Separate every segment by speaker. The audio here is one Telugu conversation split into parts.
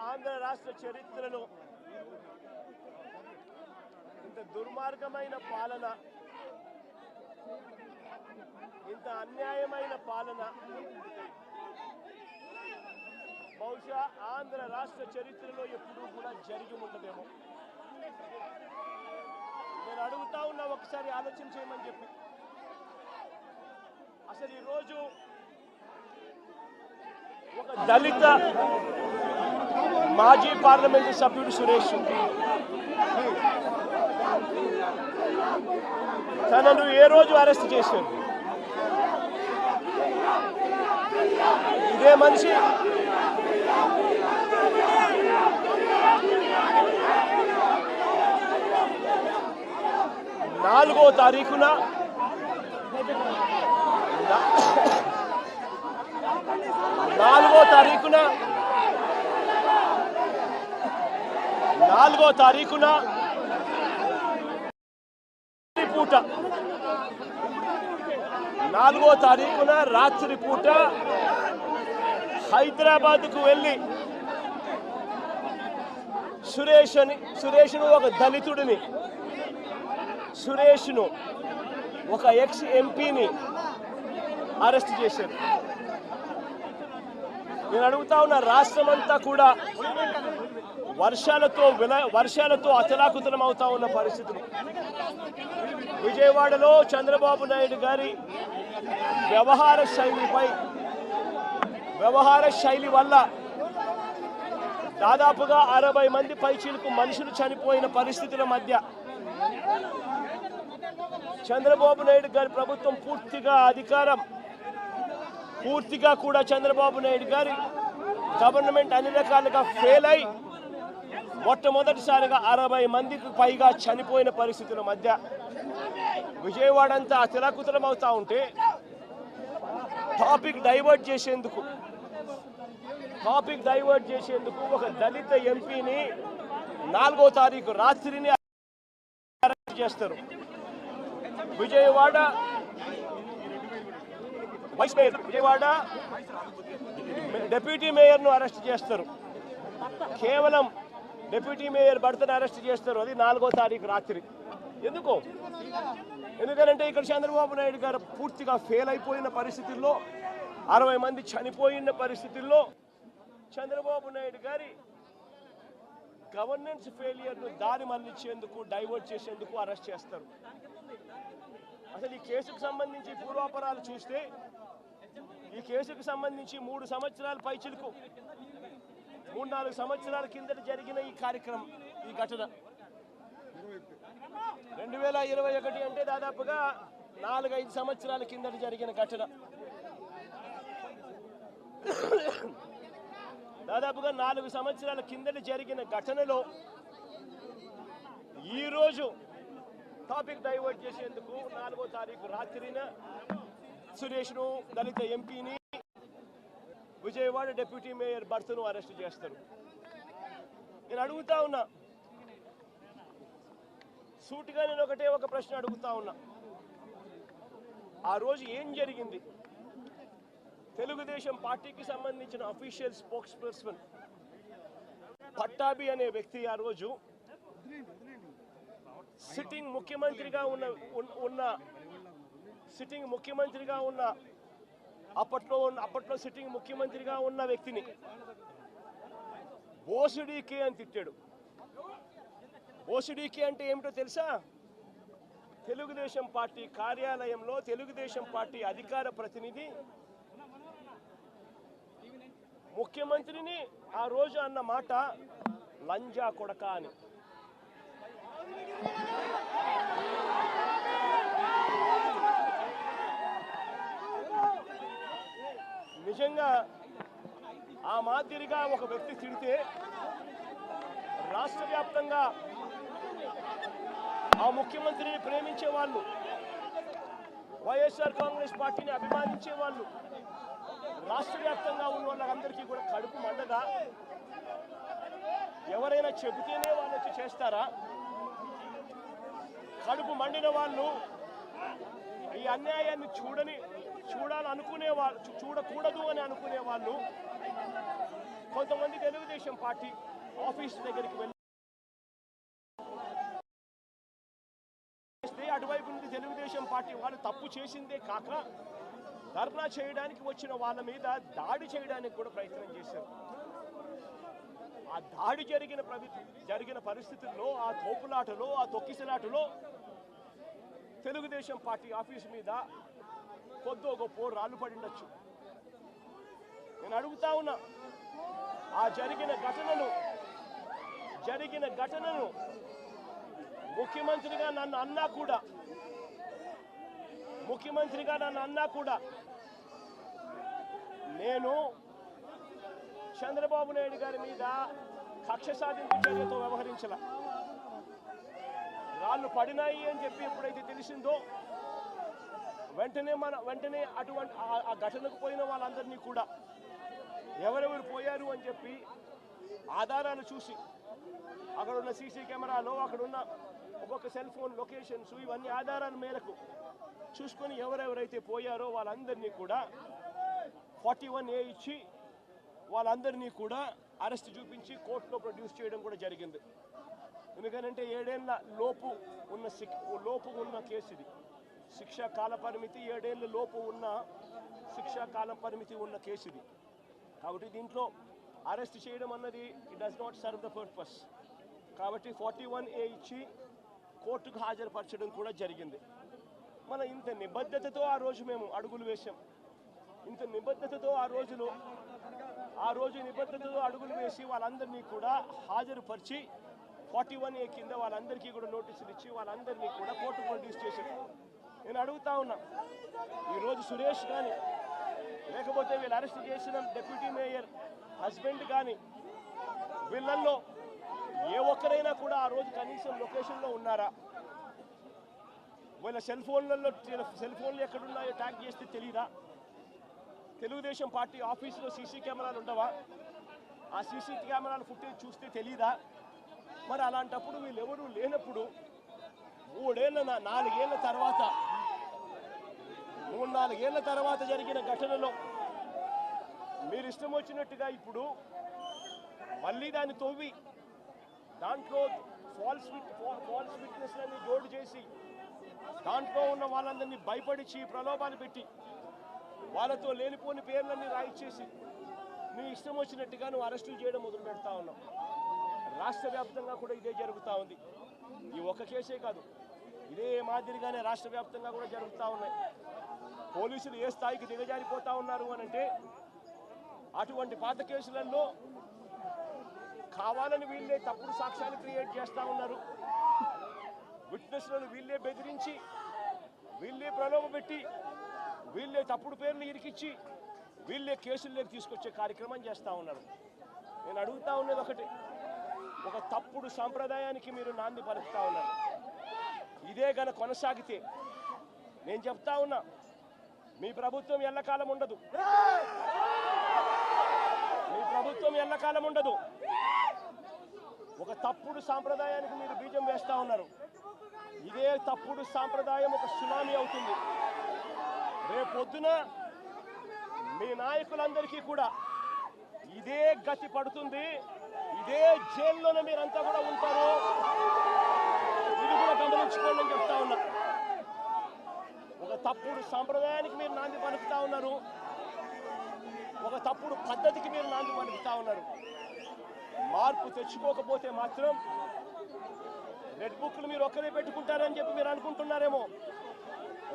Speaker 1: ఆంధ్ర రాష్ట్ర చరిత్రలో ఇంత దుర్మార్గమైన పాలన, ఇంత అన్యాయమైన పాలన బహుశా ఆంధ్ర రాష్ట్ర చరిత్రలో ఎప్పుడూ కూడా జరిగి ఉండదేమో. నేను అడుగుతా ఉన్నా, ఒకసారి ఆలోచన చేయమని చెప్పి. అసలు ఈరోజు ఒక దళిత మాజీ పార్లమెంటు సభ్యుడు సురేష్ తనను ఏ రోజు అరెస్ట్ చేశారు? ఇదే మనిషి 4వ తారీఖున 4వ తారీఖున పూట 4వ తారీఖున రాత్రి పూట హైదరాబాద్కు వెళ్ళి సురేష్ను ఒక దళితుడిని, సురేష్ను ఒక ఎక్స్ ఎంపీని అరెస్ట్ చేశారు. నేను అడుగుతా ఉన్న, రాష్ట్రమంతా కూడా వర్షాలతో అతలాకుతలం అవుతా ఉన్న పరిస్థితులు. విజయవాడలో చంద్రబాబు నాయుడు గారి వ్యవహార శైలి వల్ల దాదాపుగా 60 మంది పైచీలకు మనుషులు చనిపోయిన పరిస్థితుల మధ్య చంద్రబాబు నాయుడు గారి ప్రభుత్వం పూర్తిగా కూడా చంద్రబాబు నాయుడు గారి గవర్నమెంట్ అన్ని రకాలుగా ఫెయిల్ అయి మొట్టమొదటిసారిగా 60 మందికి పైగా చనిపోయిన పరిస్థితుల మధ్య విజయవాడ అంతా అతలాకుతలం అవుతా ఉంటే టాపిక్ డైవర్ట్ చేసేందుకు ఒక దళిత ఎంపీని 4వ తారీఖు రాత్రిని అరెస్ట్ చేస్తారు. విజయవాడ డిప్యూటీ మేయర్ను అరెస్ట్ చేస్తారు. కేవలం డిప్యూటీ మేయర్ భర్తను అరెస్ట్ చేస్తారు. అది 4వ తారీఖు రాత్రి. ఎందుకంటే ఇక్కడ చంద్రబాబు నాయుడు గారు పూర్తిగా ఫెయిల్ అయిపోయిన పరిస్థితుల్లో, 60 మంది చనిపోయిన పరిస్థితుల్లో చంద్రబాబు నాయుడు గారి గవర్నెన్స్ ఫెయిలియర్ను దారి మళ్లించేందుకు, డైవర్ట్ చేసేందుకు అరెస్ట్ చేస్తారు. అసలు ఈ కేసుకు సంబంధించి పూర్వాపరాలు చూస్తే, ఈ కేసుకు సంబంధించి 3 సంవత్సరాల పైచిలకు 3-4 సంవత్సరాల కిందట జరిగిన ఈ కార్యక్రమం, ఈ ఘటన 2021 అంటే దాదాపుగా 4-5 సంవత్సరాల కిందట జరిగిన ఘటన. దాదాపుగా 4 సంవత్సరాల కిందట జరిగిన ఘటనలో ఈరోజు టాపిక్ డైవర్ట్ చేసేందుకు 4వ తారీఖు రాత్రిన సురేష్ను, దళిత ఎంపీని, విజయవాడ డిప్యూటీ మేయర్ భర్తను అరెస్ట్ చేస్తారు. నేను అడుగుతా ఉన్నా, సూటిగా నేను ఒక ప్రశ్న అడుగుతా ఉన్నా. ఆ రోజు ఏం జరిగింది? తెలుగుదేశం పార్టీకి సంబంధించిన అఫీషియల్ స్పోక్స్ పర్సన్ పట్టాభి అనే వ్యక్తి ఆ రోజు సిట్టింగ్ ముఖ్యమంత్రిగా ఉన్న అప్పట్లో సిట్టింగ్ ముఖ్యమంత్రిగా ఉన్న వ్యక్తిని బోసుడీకే అని తిట్టాడు. బోసుడీకే అంటే ఏమిటో తెలుసా? తెలుగుదేశం పార్టీ కార్యాలయంలో తెలుగుదేశం పార్టీ అధికార ప్రతినిధి ముఖ్యమంత్రిని ఆ రోజు అన్న మాట లంజా కొడక అని. నిజంగా ఆ మాదిరిగా ఒక వ్యక్తి తిడితే రాష్ట్ర వ్యాప్తంగా ఆ ముఖ్యమంత్రిని ప్రేమించే వాళ్ళు, వైఎస్ఆర్ కాంగ్రెస్ పార్టీని అభిమానించే వాళ్ళు, రాష్ట్ర వ్యాప్తంగా ఉన్న వాళ్ళందరికీ కూడా కడుపు మండదా? ఎవరైనా చెబితేనే వాళ్ళు వచ్చి చేస్తారా? కడుపు మండిన వాళ్ళు, ఈ అన్యాయాన్ని చూడాలనుకునే వాళ్ళు, చూడకూడదు అని అనుకునే వాళ్ళు కొంతమంది తెలుగుదేశం పార్టీ ఆఫీస్ దగ్గరికి వెళ్ళి అటువైపు నుండి తెలుగుదేశం పార్టీ వాళ్ళు తప్పు చేసిందే కాక ధర్నా చేయడానికి వచ్చిన వాళ్ళ మీద దాడి చేయడానికి కూడా ప్రయత్నం చేశారు. ఆ దాడి జరిగిన పరిస్థితుల్లో, ఆ తోపులాటలో, ఆ తొక్కిసలాటలో తెలుగుదేశం పార్టీ ఆఫీసు మీద కొద్దో గొప్ప రాళ్ళు పడిండొచ్చు. నేను అడుగుతా ఉన్నా, ఆ జరిగిన ఘటనను ముఖ్యమంత్రిగా నన్ను అన్నా కూడా నేను చంద్రబాబు నాయుడు గారి మీద కక్ష సాధింపు చర్యతో వ్యవహరించాల. రాళ్ళు పడినాయి అని చెప్పి ఎప్పుడైతే తెలిసిందో వెంటనే అటువంటి ఆ ఘటనకు పోయిన వాళ్ళందరినీ కూడా ఎవరెవరు పోయారు అని చెప్పి ఆధారాలు చూసి అక్కడ ఉన్న సీసీ కెమెరాలో, అక్కడ ఉన్న ఒక్కొక్క సెల్ ఫోన్ లొకేషన్స్, ఇవన్నీ ఆధారాల మేరకు చూసుకొని ఎవరెవరైతే పోయారో వాళ్ళందరినీ కూడా 41A ఇచ్చి వాళ్ళందరినీ కూడా అరెస్ట్ చూపించి కోర్టులో ప్రొడ్యూస్ చేయడం కూడా జరిగింది. ఎందుకంటే 7 ఏళ్ల లోపు ఉన్న కేసు ఇది. శిక్షా కాల పరిమితి 7 ఏళ్ల లోపు ఉన్న శిక్షా కాలం పరిమితి ఉన్న కేసు ఇది. కాబట్టి దీంట్లో అరెస్ట్ చేయడం అన్నది it does not serve the purpose. కాబట్టి 41A ఇచ్చి కోర్టుకు హాజరుపరచడం కూడా జరిగింది. మన ఇంత నిబద్ధతతో ఆ రోజు మేము అడుగులు వేసాం. ఇంత నిబద్ధతతో ఆ రోజు నిబద్ధతతో అడుగులు వేసి వాళ్ళందరినీ కూడా హాజరుపరిచి 41A కింద వాళ్ళందరికీ కూడా నోటీసులు ఇచ్చి వాళ్ళందరినీ కూడా కోర్టుకు ప్రొడ్యూస్ చేశారు. నేను అడుగుతా ఉన్నా, ఈరోజు సురేష్ కానీ లేకపోతే వీళ్ళు అరెస్ట్ చేసిన డిప్యూటీ మేయర్ హస్బెండ్ కానీ వీళ్ళల్లో ఏ ఒక్కరైనా కూడా ఆ రోజు కనీసం లొకేషన్లో ఉన్నారా? వీళ్ళ సెల్ ఫోన్లు ఎక్కడున్నాయో ట్యాగ్ చేస్తే తెలియదా? తెలుగుదేశం పార్టీ ఆఫీసులో సీసీ కెమెరాలు ఉండవా? ఆ సీసీ కెమెరాల ఫుటేజ్ చూస్తే తెలీదా? మరి అలాంటప్పుడు వీళ్ళెవరూ లేనప్పుడు 4 ఏళ్ల తర్వాత జరిగిన ఘటనలో మీరు ఇష్టం వచ్చినట్టుగా ఇప్పుడు మళ్ళీ దాన్ని తవ్వి దాంట్లో ఫాల్స్ విట్నెస్లని జోడు చేసి దాంట్లో ఉన్న వాళ్ళందరినీ భయపడిచి ప్రలోభాలు పెట్టి వాళ్ళతో లేనిపోని పేర్లన్నీ రాయిచ్చేసి నీ ఇష్టం వచ్చినట్టుగా నువ్వు అరెస్టులు చేయడం మొదలు పెడతా ఉన్నావు. రాష్ట్ర వ్యాప్తంగా కూడా ఇదే జరుగుతూ ఉంది. ఈ ఒక్క కేసే కాదు, ఇదే మాదిరిగానే రాష్ట్ర వ్యాప్తంగా కూడా జరుగుతూ ఉన్నాయి. పోలీసులు ఏ స్థాయికి దిగజారిపోతా ఉన్నారు అనంటే అటువంటి పాత కేసులలో కావాలని వీళ్ళే తప్పుడు సాక్ష్యాలు క్రియేట్ చేస్తూ ఉన్నారు. విట్నెస్లను వీళ్ళే బెదిరించి, వీళ్ళే ప్రలోభపెట్టి, వీళ్ళే తప్పుడు పేర్లు ఇరికిచ్చి వీళ్ళే కేసుల్లోకి తీసుకొచ్చే కార్యక్రమం చేస్తూ ఉన్నారు. నేను అడుగుతా ఉన్నది ఒకటి, ఒక తప్పుడు సాంప్రదాయానికి మీరు నాంది పలుకుతా ఉన్నారు. ఇదే గన కొనసాగితే నేను చెప్తా ఉన్నా, మీ ప్రభుత్వం ఎల్లకాలం ఉండదు. ఒక తప్పుడు సాంప్రదాయానికి మీరు బీజం వేస్తూ ఉన్నారు. ఇదే తప్పుడు సాంప్రదాయం ఒక సునామీ అవుతుంది. రేపొద్దున మీ నాయకులందరికీ కూడా ఇదే గతి పడుతుంది. ఇదే జైల్లోనే మీరంతా కూడా ఉంటారు. ఇది కూడా గమనించుకోండి అని చెప్తా ఉన్నా. ఒక తప్పుడు సాంప్రదాయానికి మీరు నాంది పలుకుతా ఉన్నారు. ఒక తప్పుడు పద్ధతికి మీరు నాంది పలుకుతా ఉన్నారు. మార్పు తెచ్చుకోకపోతే మాత్రం రెడ్ బుక్లు మీరు ఒక్కరే పెట్టుకుంటారని చెప్పి మీరు అనుకుంటున్నారేమో.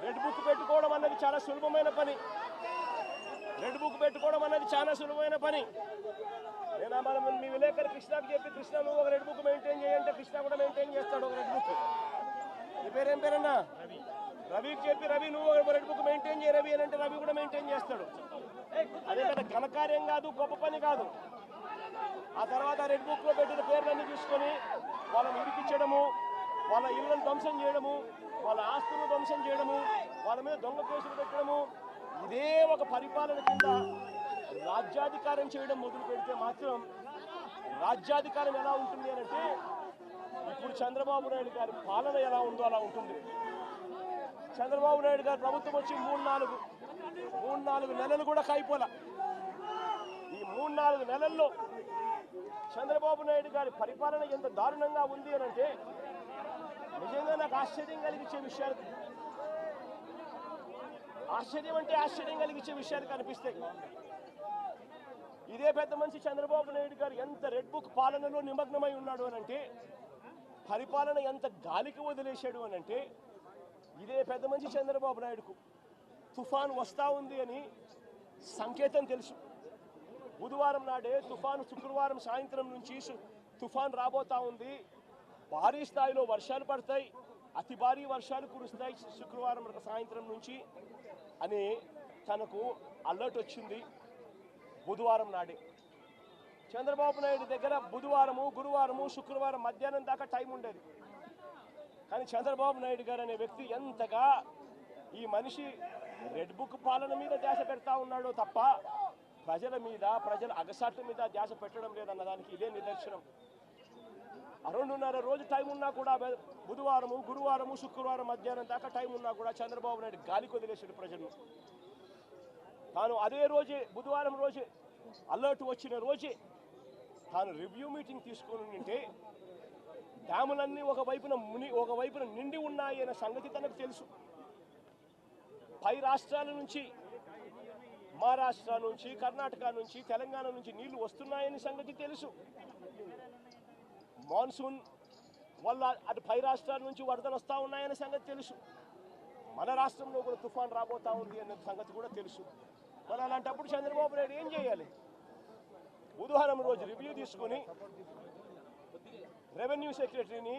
Speaker 1: రెడ్ బుక్ పెట్టుకోవడం అన్నది చాలా సులభమైన పని. నేను మీ విలేకరు కృష్ణకి చెప్పి, కృష్ణ నువ్వు ఒక రెడ్ బుక్ మెయింటైన్ చేయంటే కృష్ణ కూడా మెయింటైన్ చేస్తాడు ఒక రెడ్ బుక్. నీ పేరేం పేరన్నా? రవికి చెప్పి, రవి నువ్వు ఒక రెడ్ బుక్ మెయింటైన్ చేయ రవి అని అంటే రవి కూడా మెయింటైన్ చేస్తాడు. అదే కదా ఘనకార్యం కాదు, గొప్ప పని కాదు. ఆ తర్వాత రెడ్ బుక్లో పెట్టిన పేర్లన్నీ చూసుకొని వాళ్ళని ఇరికించడము, వాళ్ళ ఇళ్లను ధ్వంసం చేయడము, వాళ్ళ ఆస్తులను ధ్వంసం చేయడము, వాళ్ళ మీద దొంగ కేసులు పెట్టడము, ఇదే ఒక పరిపాలన కింద రాజ్యాధికారం చేయడం మొదలు పెడితే మాత్రం రాజ్యాధికారం ఎలా ఉంటుంది అనంటే ఇప్పుడు చంద్రబాబు నాయుడు గారి పాలన ఎలా ఉందో అలా ఉంటుంది. చంద్రబాబు నాయుడు గారి ప్రభుత్వం వచ్చి 3-4 నెలలు కూడా కాయిపోలా. ఈ 3-4 నెలల్లో చంద్రబాబు నాయుడు గారి పరిపాలన ఎంత దారుణంగా ఉంది అని అంటే నిజంగా నాకు ఆశ్చర్యం కలిగించే విషయాలు, ఆశ్చర్యం కలిగించే విషయాలు కనిపిస్తాయి. ఇదే పెద్ద మనిషి చంద్రబాబు నాయుడు గారు ఎంత రెడ్ బుక్ పాలనలో నిమగ్నమై ఉన్నాడు అని అంటే, పరిపాలన ఎంత గాలికి వదిలేశాడు అని అంటే, ఇదే పెద్ద మనిషి చంద్రబాబు నాయుడుకు తుఫాను వస్తూ ఉంది అని సంకేతం తెలుసు. బుధవారం నాడే తుఫాను, శుక్రవారం సాయంత్రం నుంచి తుఫాను రాబోతా ఉంది, భారీ స్థాయిలో వర్షాలు పడతాయి, అతి భారీ వర్షాలు కురుస్తాయి శుక్రవారం సాయంత్రం నుంచి అని తనకు అలర్ట్ వచ్చింది. బుధవారం నాడే చంద్రబాబు నాయుడు దగ్గర బుధవారము, గురువారము, శుక్రవారం మధ్యాహ్నం దాకా టైం ఉండేది. కానీ చంద్రబాబు నాయుడు గారు అనే వ్యక్తి ఎంతగా ఈ మనిషి రెడ్ బుక్ పాలన మీద ధ్యాస పెడతా ఉన్నాడో తప్ప ప్రజల మీద, ప్రజల అగసాట్ల మీద ధ్యాస పెట్టడం లేదన్న దానికి ఇదే నిదర్శనం. 2.5 రోజు టైం ఉన్నా కూడా, బుధవారము, గురువారము, శుక్రవారం మధ్యాహ్నం దాకా టైం ఉన్నా కూడా చంద్రబాబు నాయుడు గాలికి వదిలేసాడు ప్రజలను. తాను అదే రోజే, బుధవారం రోజే, అలర్ట్ వచ్చిన రోజే తాను రివ్యూ మీటింగ్ తీసుకొని ఉంటే డ్యాములన్నీ ఒకవైపున నిండి ఉన్నాయి అనే సంగతి తనకు తెలుసు. పై రాష్ట్రాల నుంచి, మహారాష్ట్ర నుంచి, కర్ణాటక నుంచి, తెలంగాణ నుంచి నీళ్లు వస్తున్నాయని సంగతి తెలుసు. మాన్సూన్ వల్ల అటు పై రాష్ట్రాల నుంచి వరదలు వస్తూ ఉన్నాయనే సంగతి తెలుసు. మన రాష్ట్రంలో కూడా తుఫాన్ రాబోతా ఉంది అనే సంగతి కూడా తెలుసు. మరి అలాంటప్పుడు చంద్రబాబు నాయుడు ఏం చేయాలి? బుధవారం రోజు రివ్యూ తీసుకొని రెవెన్యూ సెక్రటరీని,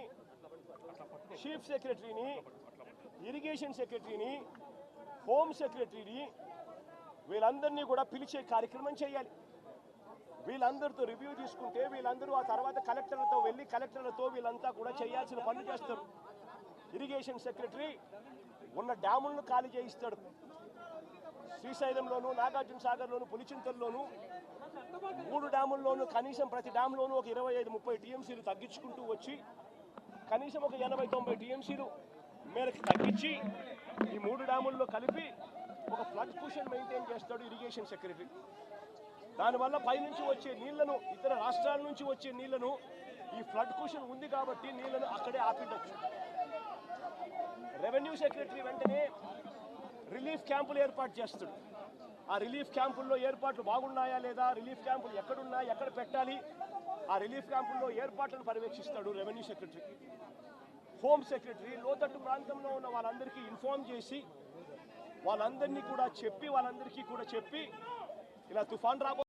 Speaker 1: చీఫ్ సెక్రటరీని, ఇరిగేషన్ సెక్రటరీని, హోమ్ సెక్రటరీని వీళ్ళందరినీ కూడా పిలిచే కార్యక్రమం చేయాలి. వీళ్ళందరితో రివ్యూ తీసుకుంటే వీళ్ళందరూ ఆ తర్వాత కలెక్టర్లతో వెళ్ళి కలెక్టర్లతో వీళ్ళంతా కూడా చేయాల్సిన పనులు చేస్తారు. ఇరిగేషన్ సెక్రటరీ ఉన్న డ్యాములను ఖాళీ చేయిస్తాడు. శ్రీశైలంలోను, నాగార్జున సాగర్లోను, పులిచింతల్లోను 3 డ్యాముల్లోనూ కనీసం ప్రతి డ్యామ్లోనూ ఒక 25-30 టీఎంసీలు తగ్గించుకుంటూ వచ్చి కనీసం ఒక 80-90 టీఎంసీలు మేరకు తగ్గించి ఈ 3 డ్యాముల్లో కలిపి ఒక ఫ్లడ్ కుషన్ మెయింటైన్ చేస్తాడు ఇరిగేషన్ సెక్రటరీ. దానివల్ల పైనుంచి వచ్చే నీళ్లను, ఇతర రాష్ట్రాల నుంచి వచ్చే నీళ్లను, ఈ ఫ్లడ్ కుషన్ ఉంది కాబట్టి నీళ్లను అక్కడే ఆపిడొచ్చు. రెవెన్యూ సెక్రటరీ వెంటనే రిలీఫ్ క్యాంపులు ఏర్పాటు చేస్తాడు. ఆ రిలీఫ్ క్యాంపుల్లో ఏర్పాట్లు బాగున్నాయా లేదా, రిలీఫ్ క్యాంపులు ఎక్కడున్నాయి, ఎక్కడ పెట్టాలి, ఆ రిలీఫ్ క్యాంపుల్లో ఏర్పాట్లను పర్యవేక్షిస్తాడు రెవెన్యూ సెక్రటరీ. హోమ్ సెక్రటరీ లోతట్టు ప్రాంతంలో ఉన్న వాళ్ళందరికీ ఇన్ఫార్మ్ చేసి వాళ్ళందరికీ కూడా చెప్పి ఇలా తుఫాన్ రాబో